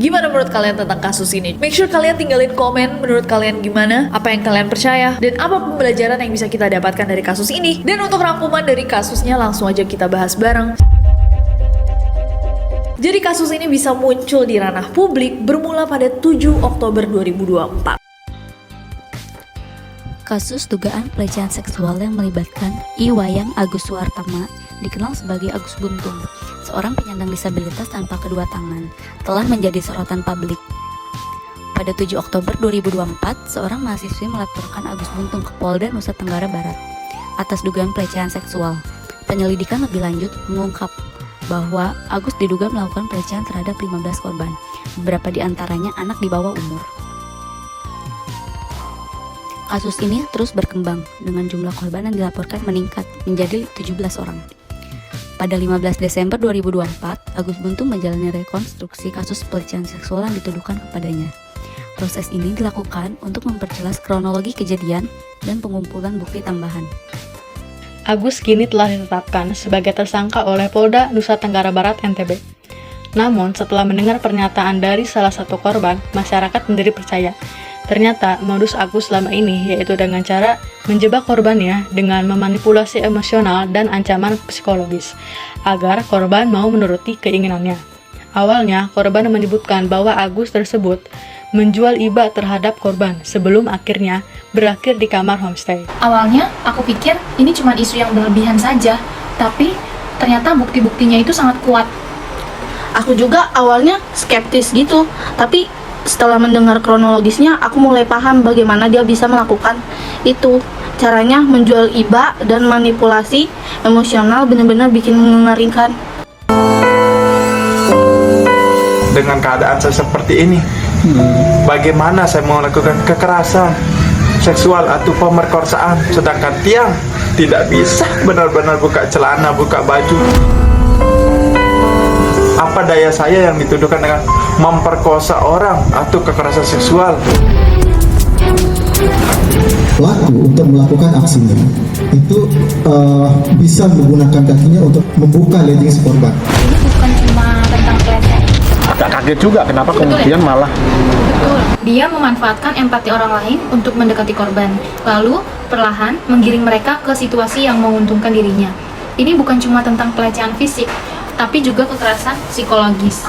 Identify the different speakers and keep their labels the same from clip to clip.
Speaker 1: Gimana menurut kalian tentang kasus ini? Make sure kalian tinggalin komen menurut kalian gimana, apa yang kalian percaya, dan apa pembelajaran yang bisa kita dapatkan dari kasus ini. Dan untuk rangkuman dari kasusnya langsung aja kita bahas bareng. Jadi kasus ini bisa muncul di ranah publik bermula pada 7 Oktober 2024.
Speaker 2: Kasus dugaan pelecehan seksual yang melibatkan Iwayang Agus Suartama, dikenal sebagai Agus Buntung, seorang penyandang disabilitas tanpa kedua tangan, telah menjadi sorotan publik. Pada 7 Oktober 2024, seorang mahasiswi melaporkan Agus Buntung ke Polda Nusa Tenggara Barat atas dugaan pelecehan seksual. Penyelidikan lebih lanjut mengungkap bahwa Agus diduga melakukan pelecehan terhadap 15 korban, beberapa di antaranya anak di bawah umur. Kasus ini terus berkembang dengan jumlah korban yang dilaporkan meningkat menjadi 17 orang. Pada 15 Desember 2024, Agus Buntung menjalani rekonstruksi kasus pelecehan seksual yang dituduhkan kepadanya. Proses ini dilakukan untuk memperjelas kronologi kejadian dan pengumpulan bukti tambahan.
Speaker 3: Agus kini telah ditetapkan sebagai tersangka oleh Polda Nusa Tenggara Barat NTB. Namun, setelah mendengar pernyataan dari salah satu korban, masyarakat menjadi percaya. Ternyata modus Agus selama ini yaitu dengan cara menjebak korbannya dengan memanipulasi emosional dan ancaman psikologis agar korban mau menuruti keinginannya. Awalnya, korban menyebutkan bahwa Agus tersebut menjual iba terhadap korban sebelum akhirnya berakhir di kamar homestay.
Speaker 4: Awalnya aku pikir ini cuma isu yang berlebihan saja, tapi ternyata bukti-buktinya itu sangat kuat.
Speaker 5: Aku juga awalnya skeptis gitu, tapi setelah mendengar kronologisnya, aku mulai paham bagaimana dia bisa melakukan itu. Caranya menjual iba dan manipulasi emosional benar-benar bikin mengerikan.
Speaker 6: Dengan keadaan saya seperti ini, bagaimana saya mau melakukan kekerasan seksual atau pemerkosaan, sedangkan Tiang tidak bisa benar-benar buka celana, buka baju. Apa daya saya yang dituduhkan dengan memperkosa orang atau kekerasan seksual?
Speaker 7: Pelaku untuk melakukan aksinya itu bisa menggunakan kakinya untuk membuka leggings korban.
Speaker 4: Ini bukan cuma tentang pelecehan.
Speaker 8: Agak kaget juga kenapa kemudian malah.
Speaker 4: Betul. Dia memanfaatkan empati orang lain untuk mendekati korban, lalu perlahan menggiring mereka ke situasi yang menguntungkan dirinya. Ini bukan cuma tentang pelecehan fisik, tapi juga kekerasan psikologis.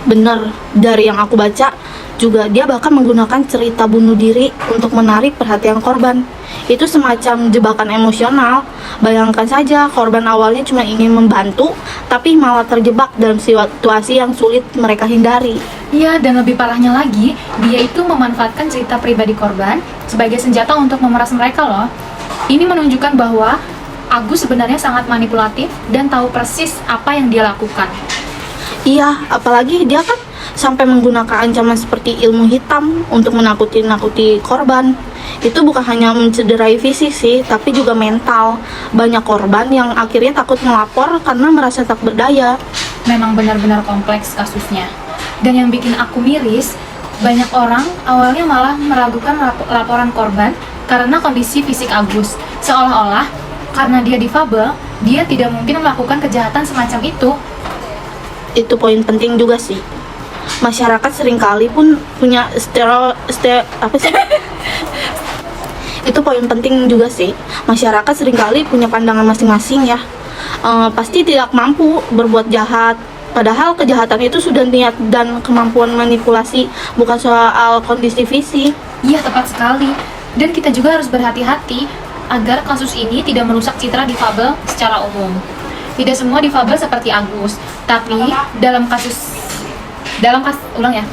Speaker 5: Benar, dari yang aku baca juga dia bahkan menggunakan cerita bunuh diri untuk menarik perhatian korban. Itu semacam jebakan emosional. Bayangkan saja, korban awalnya cuma ingin membantu, tapi malah terjebak dalam situasi yang sulit mereka hindari.
Speaker 4: Iya, dan lebih parahnya lagi, dia itu memanfaatkan cerita pribadi korban sebagai senjata untuk memeras mereka loh. Ini menunjukkan bahwa Agus sebenarnya sangat manipulatif dan tahu persis apa yang dia lakukan.
Speaker 5: Iya, apalagi dia kan sampai menggunakan ancaman seperti ilmu hitam untuk menakuti korban. Itu bukan hanya mencederai fisik sih, tapi juga mental. Banyak korban yang akhirnya takut melapor karena merasa tak berdaya.
Speaker 4: Memang benar-benar kompleks kasusnya. Dan yang bikin aku miris, banyak orang awalnya malah meragukan laporan korban karena kondisi fisik Agus. Seolah-olah karena dia difabel, dia tidak mungkin melakukan kejahatan semacam itu.
Speaker 5: Itu poin penting juga sih. Masyarakat seringkali pun punya itu poin penting juga sih. Masyarakat seringkali punya pandangan masing-masing ya. Pasti tidak mampu berbuat jahat. Padahal kejahatan itu sudah niat dan kemampuan manipulasi, bukan soal kondisi fisik.
Speaker 4: Iya, tepat sekali. Dan kita juga harus berhati-hati agar kasus ini tidak merusak citra difabel secara umum. Tidak semua difabel seperti Agus, tapi dalam kasus ulang ya.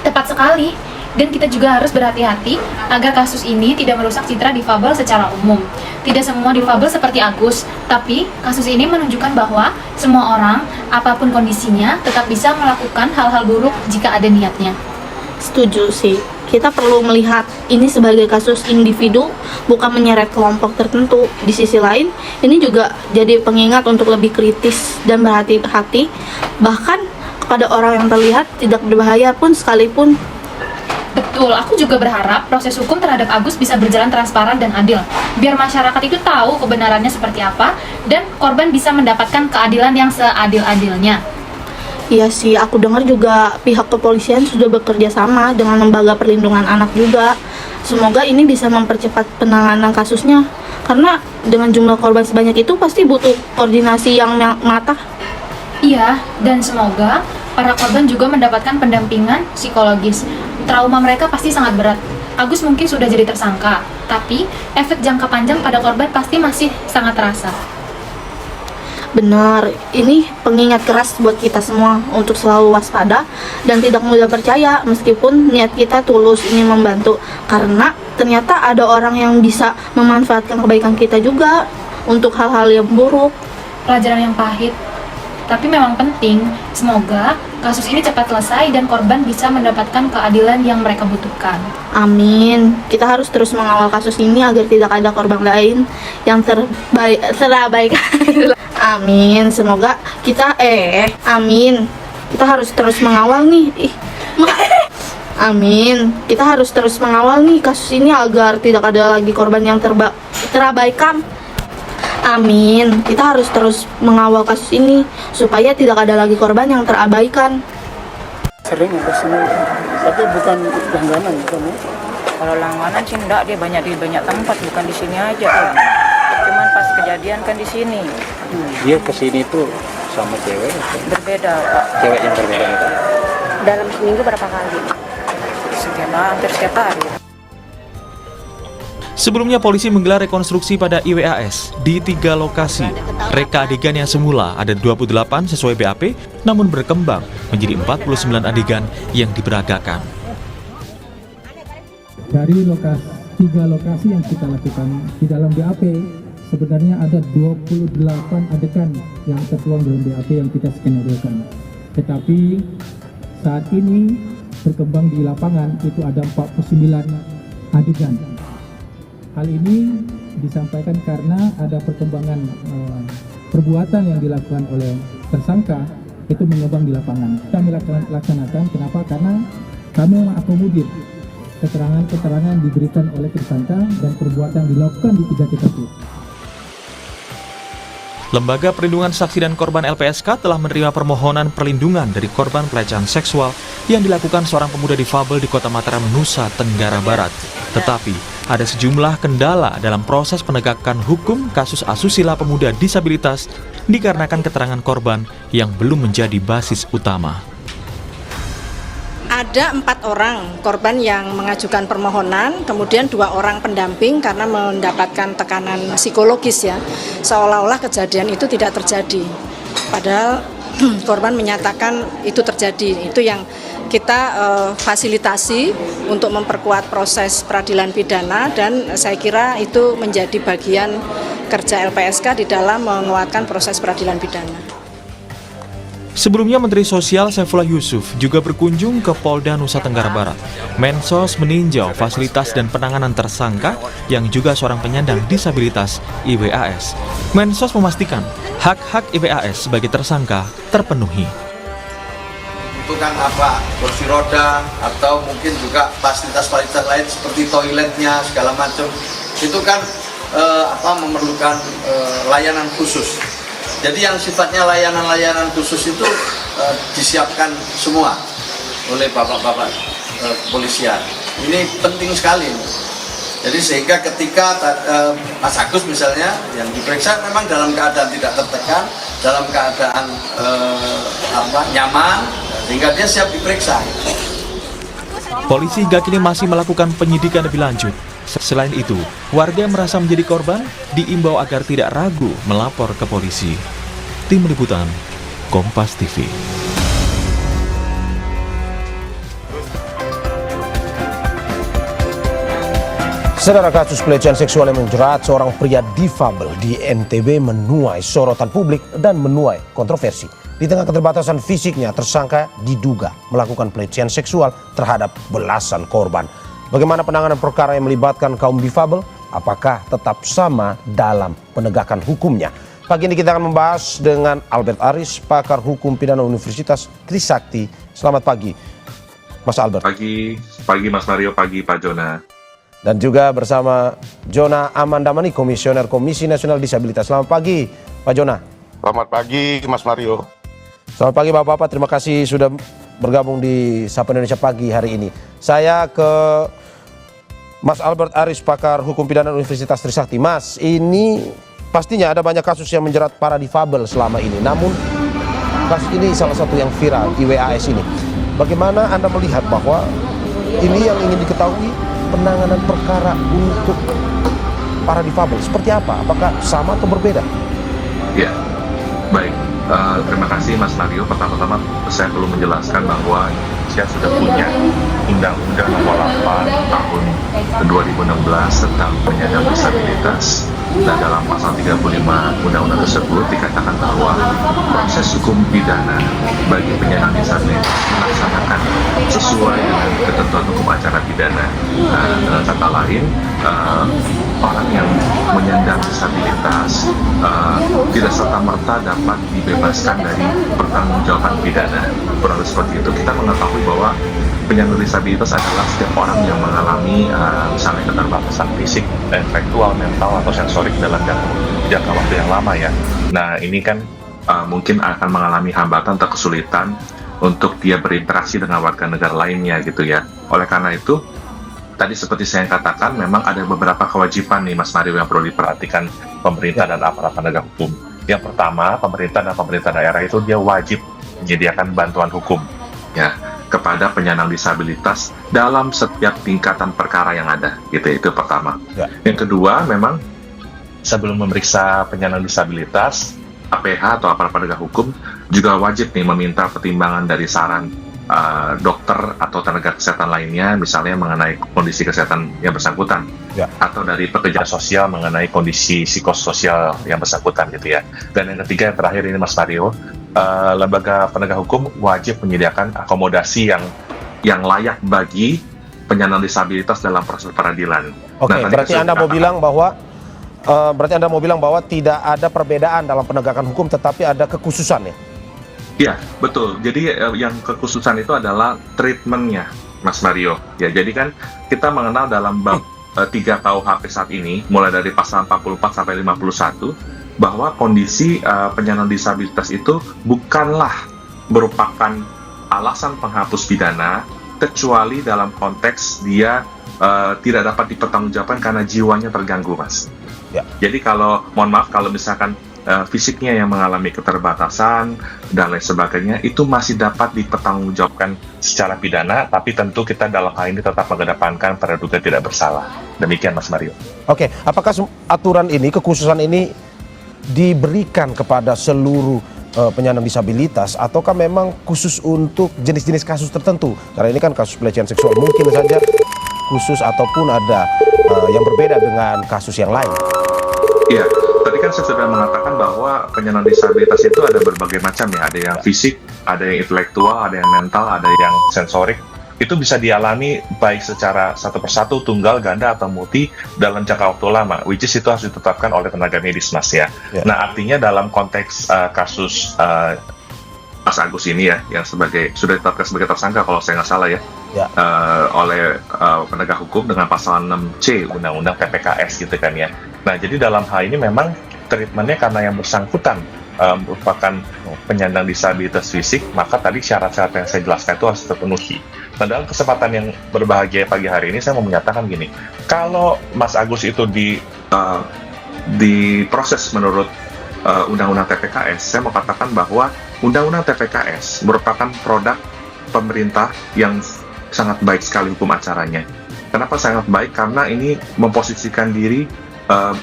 Speaker 4: Tepat sekali. Dan kita juga harus berhati-hati agar kasus ini tidak merusak citra difabel secara umum. Tidak semua difabel seperti Agus, tapi kasus ini menunjukkan bahwa semua orang, apapun kondisinya, tetap bisa melakukan hal-hal buruk jika ada niatnya.
Speaker 5: Setuju sih. Kita perlu melihat ini sebagai kasus individu, bukan menyeret kelompok tertentu. Di sisi lain, ini juga jadi pengingat untuk lebih kritis dan berhati-hati, bahkan kepada orang yang terlihat tidak berbahaya pun sekalipun.
Speaker 4: Betul, aku juga berharap proses hukum terhadap Agus bisa berjalan transparan dan adil, biar masyarakat itu tahu kebenarannya seperti apa, dan korban bisa mendapatkan keadilan yang seadil-adilnya.
Speaker 5: Iya sih, aku dengar juga pihak kepolisian sudah bekerja sama dengan lembaga perlindungan anak juga. Semoga ini bisa mempercepat penanganan kasusnya. Karena dengan jumlah korban sebanyak itu pasti butuh koordinasi yang matang.
Speaker 4: Iya, dan semoga para korban juga mendapatkan pendampingan psikologis. Trauma mereka pasti sangat berat. Agus mungkin sudah jadi tersangka, tapi efek jangka panjang pada korban pasti masih sangat terasa.
Speaker 5: Benar, ini pengingat keras buat kita semua untuk selalu waspada dan tidak mudah percaya meskipun niat kita tulus ingin membantu. Karena ternyata ada orang yang bisa memanfaatkan kebaikan kita juga untuk hal-hal yang buruk.
Speaker 4: Pelajaran yang pahit, tapi memang penting. Semoga kasus ini cepat selesai dan korban bisa mendapatkan keadilan yang mereka butuhkan.
Speaker 5: Amin. Kita harus terus mengawal kasus ini agar tidak ada korban lain yang terabaikan. Amin. Semoga kita amin. Kita harus terus mengawal nih. Amin. Kita harus terus mengawal nih kasus ini agar tidak ada lagi korban yang terabaikan. Amin. Kita harus terus mengawal kasus ini supaya tidak ada lagi korban yang terabaikan.
Speaker 9: Sering ke sini, tapi bukan langganan bukan ya?
Speaker 10: Kalau langganan sih enggak, dia banyak di banyak tempat, bukan di sini aja. Cuman pas kejadian kan di sini.
Speaker 8: Dia kesini tuh sama cewek?
Speaker 10: Berbeda, Pak.
Speaker 8: Cewek yang berbeda itu.
Speaker 10: Dalam seminggu berapa kali? Hampir setiap hari.
Speaker 11: Sebelumnya polisi menggelar rekonstruksi pada IWAS di 3 lokasi. Reka adegan yang semula ada 28 sesuai BAP, namun berkembang menjadi 49 adegan yang diperagakan.
Speaker 12: Dari 3 lokasi yang kita lakukan di dalam BAP, sebenarnya ada 28 adegan yang tertuang dalam BAP yang kita skenario-kan. Tetapi saat ini berkembang di lapangan itu ada 49 adegan. Hal ini disampaikan karena ada perkembangan perbuatan yang dilakukan oleh tersangka itu mengembang di lapangan. Kami laksanakan, kenapa? Karena kami mengakomodir keterangan-keterangan diberikan oleh tersangka dan perbuatan dilakukan di 3 TKP.
Speaker 11: Lembaga Perlindungan Saksi dan Korban LPSK telah menerima permohonan perlindungan dari korban pelecehan seksual yang dilakukan seorang pemuda difabel di Kota Mataram, Nusa Tenggara Barat. Tetapi ada sejumlah kendala dalam proses penegakan hukum kasus asusila pemuda disabilitas dikarenakan keterangan korban yang belum menjadi basis utama.
Speaker 13: Ada 4 orang korban yang mengajukan permohonan, kemudian 2 orang pendamping karena mendapatkan tekanan psikologis ya, seolah-olah kejadian itu tidak terjadi. Padahal korban menyatakan itu terjadi. Itu yang kita fasilitasi untuk memperkuat proses peradilan pidana, dan saya kira itu menjadi bagian kerja LPSK di dalam menguatkan proses peradilan pidana.
Speaker 11: Sebelumnya Menteri Sosial Saifullah Yusuf juga berkunjung ke Polda Nusa Tenggara Barat. Mensos meninjau fasilitas dan penanganan tersangka yang juga seorang penyandang disabilitas IWAS. Mensos memastikan hak-hak IWAS sebagai tersangka terpenuhi.
Speaker 14: Bukan apa, kursi roda atau mungkin juga fasilitas-fasilitas lain seperti toiletnya segala macam, itu kan memerlukan layanan khusus. Jadi yang sifatnya layanan-layanan khusus itu disiapkan semua oleh bapak-bapak kepolisian. Ini penting sekali. Jadi sehingga ketika Mas Agus misalnya yang diperiksa memang dalam keadaan tidak tertekan, dalam keadaan nyaman, sehingga dia siap diperiksa.
Speaker 11: Polisi hingga kini masih melakukan penyidikan lebih lanjut. Selain itu, warga yang merasa menjadi korban diimbau agar tidak ragu melapor ke polisi. Tim Liputan, Kompas TV.
Speaker 15: Saudara, kasus pelecehan seksual yang menjerat seorang pria difabel di NTB menuai sorotan publik dan menuai kontroversi. Di tengah keterbatasan fisiknya, tersangka diduga melakukan pelecehan seksual terhadap belasan korban. Bagaimana penanganan perkara yang melibatkan kaum difabel? Apakah tetap sama dalam penegakan hukumnya? Pagi ini kita akan membahas dengan Albert Aris, pakar hukum pidana Universitas Trisakti. Selamat pagi, Mas Albert.
Speaker 16: Pagi Mas Mario, pagi Pak Jona.
Speaker 15: Dan juga bersama Jona Amandamani, Komisioner Komisi Nasional Disabilitas. Selamat pagi, Pak Jona.
Speaker 8: Selamat pagi, Mas Mario.
Speaker 15: Selamat pagi Bapak-Bapak, terima kasih sudah bergabung di Sapa Indonesia Pagi hari ini. Saya ke Mas Albert Aris, pakar hukum pidana Universitas Trisakti. Mas, ini pastinya ada banyak kasus yang menjerat para difabel selama ini. Namun kasus ini salah satu yang viral, IWAS ini. Bagaimana Anda melihat bahwa ini yang ingin diketahui penanganan perkara untuk para difabel seperti apa? Apakah sama atau berbeda?
Speaker 16: Ya, baik. Terima kasih Mas Mario. Pertama-tama saya perlu menjelaskan bahwa Indonesia sudah punya Undang-Undang Nomor 8 Tahun 2016 tentang penyandang disabilitas. Dan dalam pasal 35 undang-undang tersebut dikatakan bahwa proses hukum pidana bagi penyandang disabilitas dilaksanakan sesuai dengan ketentuan hukum acara pidana. Dengan kata lain, orang yang menyandang disabilitas tidak serta-merta dapat dibebaskan dari pertanggungjawaban pidana. Kurang lebih seperti itu. Kita mengetahui bahwa penyandang disabilitas adalah setiap orang yang mengalami misalnya keterbatasan fisik, intelektual, mental, atau sensorik dalam jangka waktu yang lama ya. Nah ini kan mungkin akan mengalami hambatan atau kesulitan untuk dia berinteraksi dengan warga negara lainnya gitu ya. Oleh karena itu, tadi seperti saya katakan, memang ada beberapa kewajiban nih Mas Mario yang perlu diperhatikan pemerintah dan aparat penegak hukum. Yang pertama, pemerintah dan pemerintah daerah itu dia wajib menyediakan bantuan hukum ya kepada penyandang disabilitas dalam setiap tingkatan perkara yang ada, gitu. Itu pertama. Ya. Yang kedua, memang sebelum memeriksa penyandang disabilitas, APH atau aparat penegak hukum juga wajib nih meminta pertimbangan dari saran dokter atau tenaga kesehatan lainnya, misalnya mengenai kondisi kesehatan yang bersangkutan, ya, atau dari pekerja sosial mengenai kondisi psikososial yang bersangkutan, gitu ya. Dan yang ketiga, yang terakhir ini Mas Mario, lembaga penegak hukum wajib menyediakan akomodasi yang layak bagi penyandang disabilitas dalam proses peradilan.
Speaker 15: Oke, nah, berarti Anda mau bilang bahwa tidak ada perbedaan dalam penegakan hukum, tetapi ada kekhususan ya?
Speaker 16: Iya, betul. Jadi yang kekhususan itu adalah treatmentnya, Mas Mario. Ya, jadi kan kita mengenal dalam bab 3 KUHP saat ini, mulai dari pasal 44 sampai 51, bahwa kondisi penyandang disabilitas itu bukanlah merupakan alasan penghapus pidana, kecuali dalam konteks dia tidak dapat dipertanggungjawabkan karena jiwanya terganggu, Mas. Ya. Jadi kalau, mohon maaf, kalau misalkan fisiknya yang mengalami keterbatasan dan lain sebagainya, itu masih dapat dipertanggungjawabkan secara pidana, tapi tentu kita dalam hal ini tetap mengedepankan praduga tidak bersalah. Demikian Mas Mario.
Speaker 15: Oke, apakah aturan ini, kekhususan ini diberikan kepada seluruh penyandang disabilitas, ataukah memang khusus untuk jenis-jenis kasus tertentu? Karena ini kan kasus pelecehan seksual, mungkin saja khusus ataupun ada yang berbeda dengan kasus yang lain.
Speaker 16: Iya, tadi kan saya sudah mengatakan bahwa penyandang disabilitas itu ada berbagai macam ya. Ada yang fisik, ada yang intelektual, ada yang mental, ada yang sensorik. Itu bisa dialami baik secara satu persatu, tunggal, ganda, atau multi dalam jangka waktu lama, which is itu harus ditetapkan oleh tenaga medis, Mas ya. Nah, artinya dalam konteks kasus Mas Agus ini ya, yang sudah ditetapkan sebagai tersangka kalau saya nggak salah ya, oleh penegak hukum dengan pasal 6C Undang-Undang TPKS gitu kan ya. Nah, jadi dalam hal ini memang treatmentnya karena yang bersangkutan merupakan penyandang disabilitas fisik, maka tadi syarat-syarat yang saya jelaskan itu harus terpenuhi. Nah, dalam kesempatan yang berbahagia pagi hari ini, saya mau menyatakan gini, kalau Mas Agus itu diproses menurut Undang-Undang TPKS, saya mau katakan bahwa Undang-Undang TPKS merupakan produk pemerintah yang sangat baik sekali hukum acaranya. Kenapa sangat baik? Karena ini memposisikan diri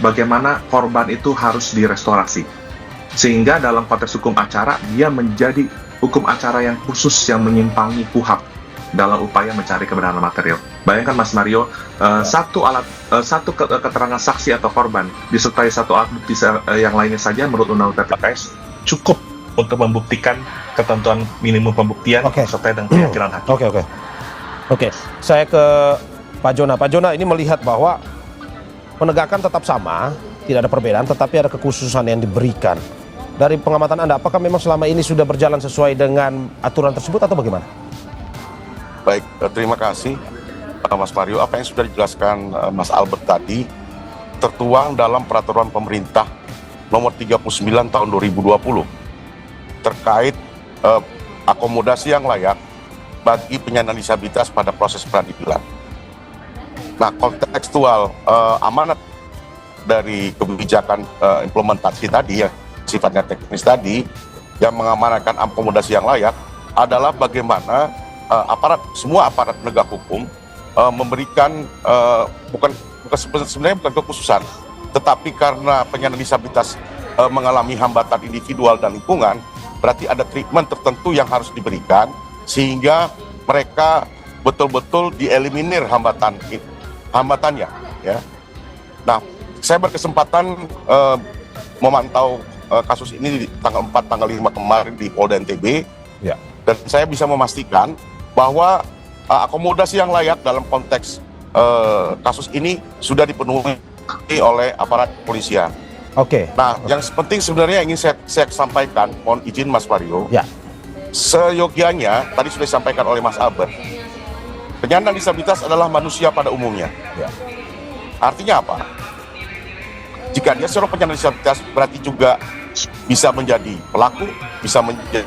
Speaker 16: bagaimana korban itu harus direstorasi. Sehingga dalam konteks hukum acara, dia menjadi hukum acara yang khusus yang menyimpangi KUHP dalam upaya mencari kebenaran material. Bayangkan Mas Mario, satu keterangan saksi atau korban disertai satu alat bukti yang lainnya saja menurut Undang-Undang TPKS cukup untuk membuktikan ketentuan minimum pembuktian serta dengan keyakinan hakim.
Speaker 15: Oke. Saya ke Pak Jona. Pak Jona ini melihat bahwa penegakan tetap sama, tidak ada perbedaan, tetapi ada kekhususan yang diberikan. Dari pengamatan Anda, apakah memang selama ini sudah berjalan sesuai dengan aturan tersebut atau bagaimana?
Speaker 17: Baik, terima kasih Mas Mario. Apa yang sudah dijelaskan Mas Albert tadi tertuang dalam peraturan pemerintah nomor 39 tahun 2020 terkait akomodasi yang layak bagi penyandang disabilitas pada proses peradilan. Nah, kontekstual amanat dari kebijakan implementasi tadi, yang sifatnya teknis tadi, yang mengamanatkan akomodasi yang layak adalah bagaimana semua aparat penegak hukum memberikan sebenarnya bukan kekhususan, tetapi karena penyandang disabilitas mengalami hambatan individual dan lingkungan, berarti ada treatment tertentu yang harus diberikan sehingga mereka betul-betul dieliminir hambatannya, ya. Nah, saya berkesempatan memantau kasus ini di tanggal 4, tanggal 5 kemarin di Polda NTB, ya. Dan saya bisa memastikan bahwa akomodasi yang layak dalam konteks kasus ini sudah dipenuhi oleh aparat kepolisian.
Speaker 15: Oke.
Speaker 17: Nah, yang penting sebenarnya ingin saya sampaikan, mohon izin Mas Mario.
Speaker 15: Ya.
Speaker 17: Seyogianya, tadi sudah disampaikan oleh Mas Albert, penyandang disabilitas adalah manusia pada umumnya.
Speaker 15: Ya.
Speaker 17: Artinya apa? Jika dia seorang penyandang disabilitas, berarti juga bisa menjadi pelaku, bisa menjadi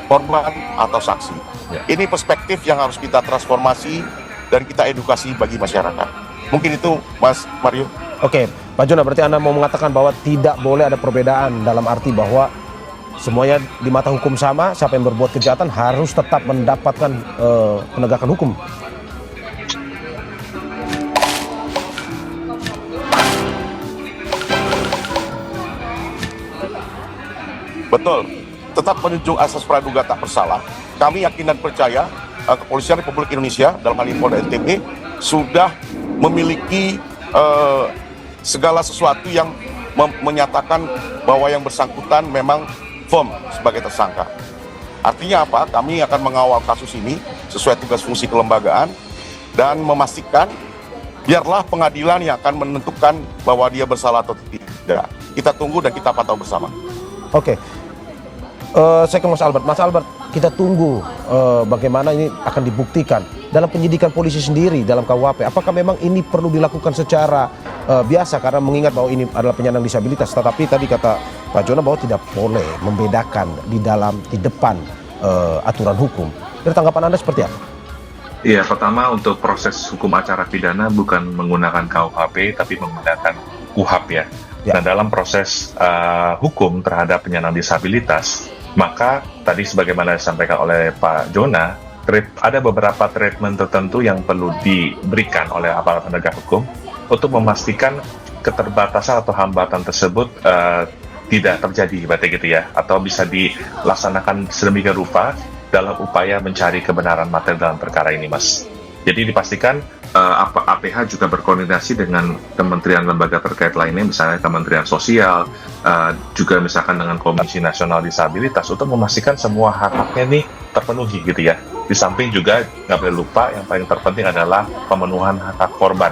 Speaker 17: korban atau saksi.
Speaker 15: Ya.
Speaker 17: Ini perspektif yang harus kita transformasi dan kita edukasi bagi masyarakat. Mungkin itu, Mas Mario.
Speaker 15: Oke, Pak Jona, berarti Anda mau mengatakan bahwa tidak boleh ada perbedaan dalam arti bahwa semuanya di mata hukum sama, siapa yang berbuat kejahatan harus tetap mendapatkan penegakan hukum.
Speaker 17: Betul, tetap menunjuk asas praduga tak bersalah. Kami yakin dan percaya Kepolisian Republik Indonesia, dalam hal ini Polda NTB, sudah memiliki segala sesuatu yang menyatakan bahwa yang bersangkutan memang firm sebagai tersangka. Artinya apa? Kami akan mengawal kasus ini sesuai tugas fungsi kelembagaan dan memastikan biarlah pengadilan yang akan menentukan bahwa dia bersalah atau tidak. Kita tunggu dan kita pantau bersama.
Speaker 15: Oke. Saya ke Mas Albert. Mas Albert, kita tunggu bagaimana ini akan dibuktikan dalam penyidikan polisi sendiri dalam KUHP. Apakah memang ini perlu dilakukan secara biasa karena mengingat bahwa ini adalah penyandang disabilitas, tetapi tadi kata Pak Jona bahwa tidak boleh membedakan di depan aturan hukum. Dari tanggapan Anda seperti apa?
Speaker 16: Iya, pertama untuk proses hukum acara pidana bukan menggunakan KUHP tapi menggunakan KUHAP ya. Nah, dalam proses hukum terhadap penyandang disabilitas, maka tadi sebagaimana disampaikan oleh Pak Jona, ada beberapa treatment tertentu yang perlu diberikan oleh aparat penegak hukum untuk memastikan keterbatasan atau hambatan tersebut tidak terjadi, berarti gitu ya, atau bisa dilaksanakan sedemikian rupa dalam upaya mencari kebenaran materi dalam perkara ini, Mas. Jadi dipastikan APH juga berkoordinasi dengan kementerian lembaga terkait lainnya, misalnya Kementerian Sosial, juga misalkan dengan Komisi Nasional Disabilitas untuk memastikan semua hak-haknya ini terpenuhi gitu ya. Di samping juga nggak boleh lupa yang paling terpenting adalah pemenuhan hak korban.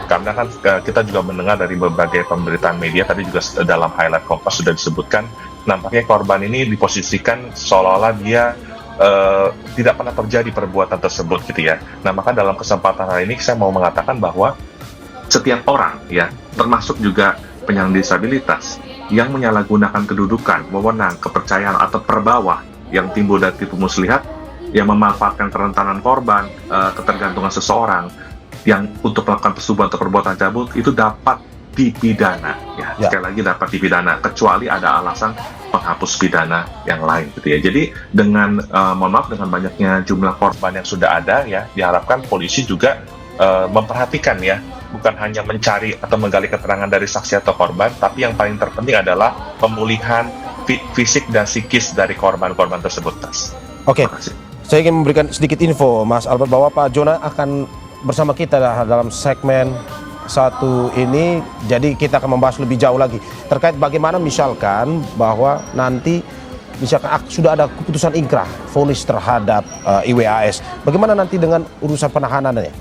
Speaker 16: Karena kan kita juga mendengar dari berbagai pemberitaan media, tadi juga dalam highlight Kompas sudah disebutkan, nampaknya korban ini diposisikan seolah-olah dia tidak pernah terjadi perbuatan tersebut gitu ya. Nah, maka dalam kesempatan hari ini saya mau mengatakan bahwa setiap orang ya, termasuk juga penyandang disabilitas yang menyalahgunakan kedudukan, wewenang, kepercayaan atau perbawah yang timbul dari tipu muslihat, yang memanfaatkan kerentanan korban, ketergantungan seseorang yang untuk melakukan persetubuhan atau perbuatan cabul, itu dapat dipidana ya. Sekali lagi dapat dipidana kecuali ada alasan penghapus pidana yang lain gitu ya. Jadi dengan mohon maaf, dengan banyaknya jumlah korban yang sudah ada ya, diharapkan polisi juga memperhatikan ya, bukan hanya mencari atau menggali keterangan dari saksi atau korban, tapi yang paling terpenting adalah pemulihan fisik dan psikis dari korban-korban tersebut.
Speaker 15: Oke, saya ingin memberikan sedikit info Mas Albert bahwa Pak Jona akan bersama kita dalam segmen satu ini, jadi kita akan membahas lebih jauh lagi terkait bagaimana misalkan bahwa nanti misalkan sudah ada keputusan ingkrah vonis terhadap IWAS, bagaimana nanti dengan urusan penahanannya,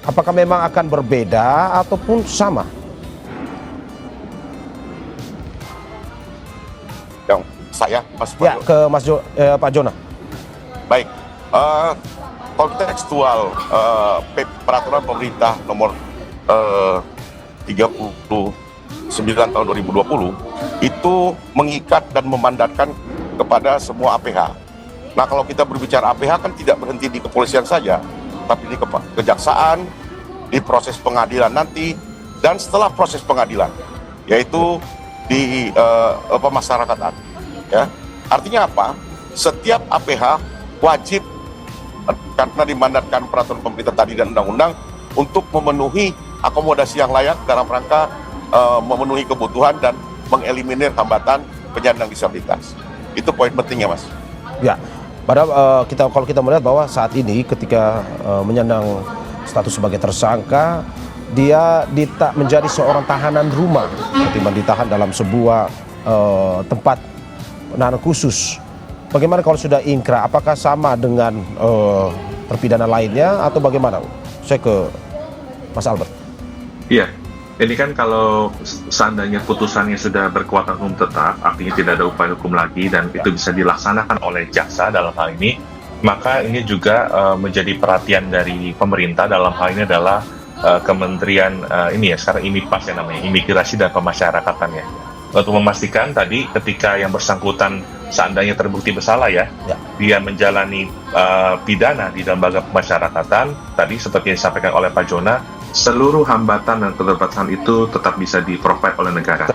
Speaker 15: apakah memang akan berbeda ataupun sama?
Speaker 17: Yang saya Mas
Speaker 15: ya, ke Pak Jona.
Speaker 17: Baik, kontekstual peraturan pemerintah nomor 39 tahun 2020 itu mengikat dan memandatkan kepada semua APH. Nah, kalau kita berbicara APH kan tidak berhenti di kepolisian saja, tapi di kejaksaan, di proses pengadilan nanti, dan setelah proses pengadilan, yaitu di pemasyarakatan. Ya, artinya apa? Setiap APH wajib, karena dimandatkan peraturan pemerintah tadi dan undang-undang, untuk memenuhi akomodasi yang layak dalam rangka memenuhi kebutuhan dan mengeliminir hambatan penyandang disabilitas. Itu poin pentingnya, Mas.
Speaker 15: Ya, padahal kalau kita melihat bahwa saat ini ketika menyandang status sebagai tersangka, dia menjadi seorang tahanan rumah ketimbang ditahan dalam sebuah tempat penahanan khusus. Bagaimana kalau sudah inkrah? Apakah sama dengan terpidana lainnya atau bagaimana? Saya ke Mas Albert.
Speaker 16: Iya, ini kan kalau seandainya putusannya sudah berkekuatan hukum tetap, artinya tidak ada upaya hukum lagi dan itu bisa dilaksanakan oleh jaksa dalam hal ini, maka ini juga menjadi perhatian dari pemerintah dalam hal ini adalah Kementerian ini ya, sekarang IMIPAS ya namanya, Imigrasi dan Pemasyarakatan ya. Untuk memastikan tadi ketika yang bersangkutan seandainya terbukti bersalah ya, dia menjalani pidana di lembaga pemasyarakatan, tadi seperti yang disampaikan oleh Pak Jona, seluruh hambatan dan keterbatasan itu tetap bisa di-provide oleh negara.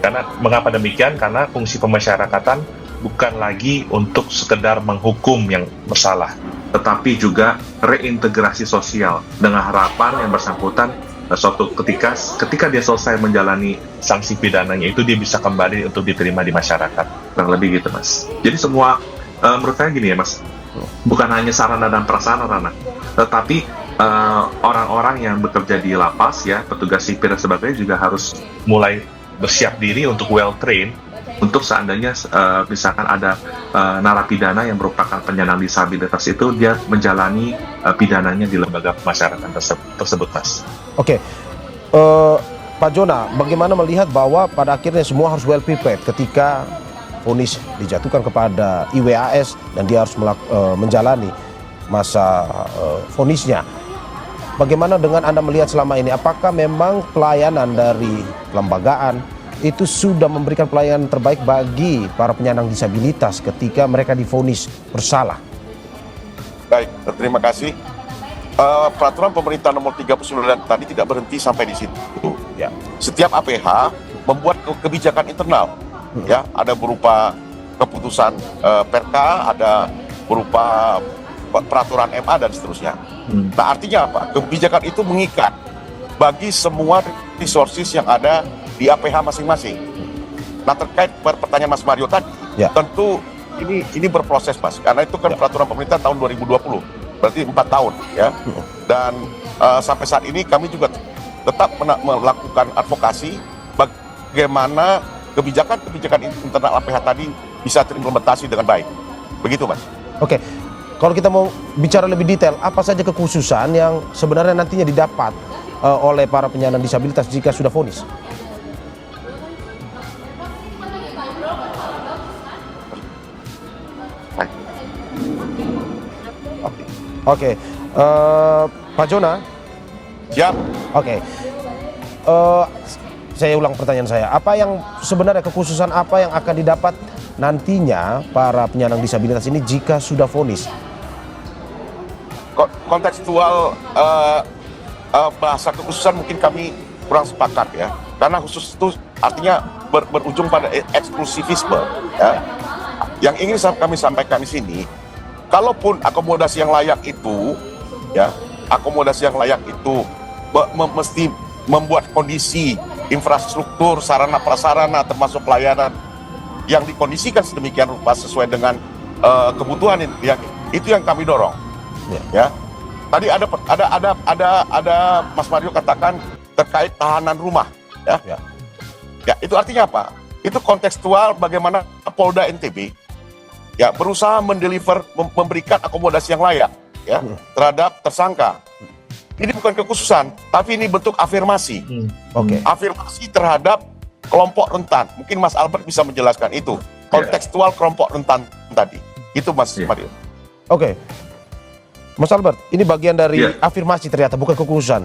Speaker 16: Karena mengapa demikian? Karena fungsi pemasyarakatan bukan lagi untuk sekedar menghukum yang bersalah, tetapi juga reintegrasi sosial dengan harapan yang bersangkutan suatu ketika dia selesai menjalani sanksi pidananya itu dia bisa kembali untuk diterima di masyarakat. Kurang lebih gitu, Mas. Jadi semua menurut saya gini ya, Mas, bukan hanya sarana dan prasarana, tetapi orang-orang yang bekerja di lapas ya, petugas sipil dan sebagainya juga harus mulai bersiap diri untuk well trained untuk seandainya misalkan ada narapidana yang merupakan penyandang disabilitas itu dia menjalani pidananya di lembaga pemasyarakatan tersebut, Mas.
Speaker 15: Oke, Pak Jona, bagaimana melihat bahwa pada akhirnya semua harus well prepared ketika vonis dijatuhkan kepada IWAS dan dia harus menjalani masa vonisnya. Bagaimana dengan Anda melihat selama ini? Apakah memang pelayanan dari kelembagaan itu sudah memberikan pelayanan terbaik bagi para penyandang disabilitas ketika mereka divonis bersalah?
Speaker 17: Baik, terima kasih. Peraturan pemerintah nomor 39 tadi tidak berhenti sampai di situ. Ya. Setiap APH membuat kebijakan internal. Ya, ada berupa keputusan Perka, ada berupa peraturan MA dan seterusnya. Nah, artinya apa? Kebijakan itu mengikat bagi semua resources yang ada di APH masing-masing. Nah, terkait pertanyaan Mas Mario tadi, tentu ini berproses, Mas, karena itu kan peraturan pemerintah tahun 2020. Berarti 4 tahun ya, dan sampai saat ini kami juga tetap melakukan advokasi bagaimana kebijakan internal APH tadi bisa terimplementasi dengan baik. Begitu, Mas.
Speaker 15: Oke, kalau kita mau bicara lebih detail, apa saja kekhususan yang sebenarnya nantinya didapat oleh para penyandang disabilitas jika sudah vonis? Oke, Pak Jona.
Speaker 17: Siap.
Speaker 15: Oke, saya ulang pertanyaan saya. Apa yang sebenarnya kekhususan apa yang akan didapat nantinya para penyandang disabilitas ini jika sudah vonis?
Speaker 17: Kontekstual bahasa kekhususan mungkin kami kurang sepakat ya, karena khusus itu artinya berujung pada eksklusivisme ya. Yang ingin kami sampaikan di sini, kalaupun akomodasi yang layak itu, ya, akomodasi yang layak itu mesti membuat kondisi infrastruktur, sarana prasarana termasuk pelayanan yang dikondisikan sedemikian rupa sesuai dengan kebutuhan yang itu yang kami dorong. Ya. Tadi ada Mas Mario katakan terkait tahanan rumah, ya. Ya, itu artinya apa? Itu kontekstual bagaimana Polda NTB ya berusaha memberikan akomodasi yang layak ya terhadap tersangka. Ini bukan kekhususan, tapi ini bentuk afirmasi. Afirmasi terhadap kelompok rentan. Mungkin Mas Albert bisa menjelaskan itu. Kontekstual kelompok rentan tadi. Itu Mas Mario.
Speaker 15: Oke. Mas Albert, ini bagian dari afirmasi ternyata bukan kekhususan.